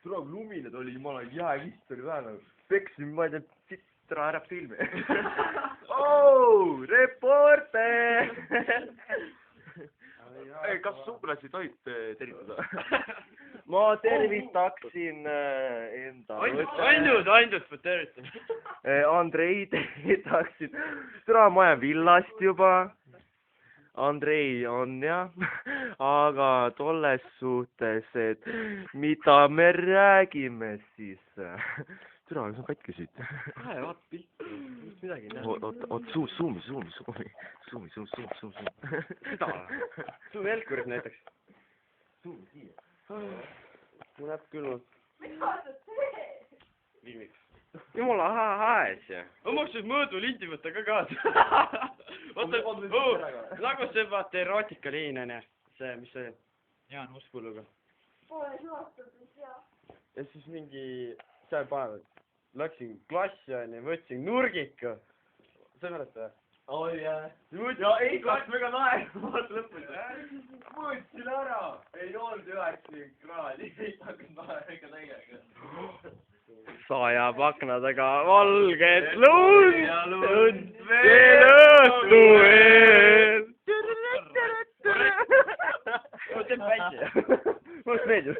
tule lumine ta oli, jumala jääkist oli vähe nagu. Peksin, ma ei tea, sitra ära filmi. Oh, reporter! Kas sugulasi tohib tervitada? Ma tervitaksin enda... Ainult ma tervitan. Andrei tervitaksin. Tere, ma olen villast juba. Andrei on jah, aga tolles suhtes, et mida me räägime siis. Tere, kas on katki siit? Vaat pilti, midagi ei näe. Oot, suumi. Seda? Suumi Helkurit näiteks. Suumi siia. Mul läheb küll. Mida sa teed? Viimiks. Jumala haes ja. Ma mõtlesin mõõdu linti võtta ka kaasa. Nagu see vaata erootikaliin on ja. See, mis see Jaan Uskuluga. Pole suvastatud ja. Ja siis mingi, seal päeval läksin klassi on ja võtsin nurgika. Sa ei mäleta või? Oi jah. Ja ei klass väga naeravad lõpus. Mõõtsin ära. Ei olnud 90 kraadi. Ei hakanud naerega tegema. Sajab aknadega valget lund veel õhtu eel. Mulle teeb päike. Mulle meeldib.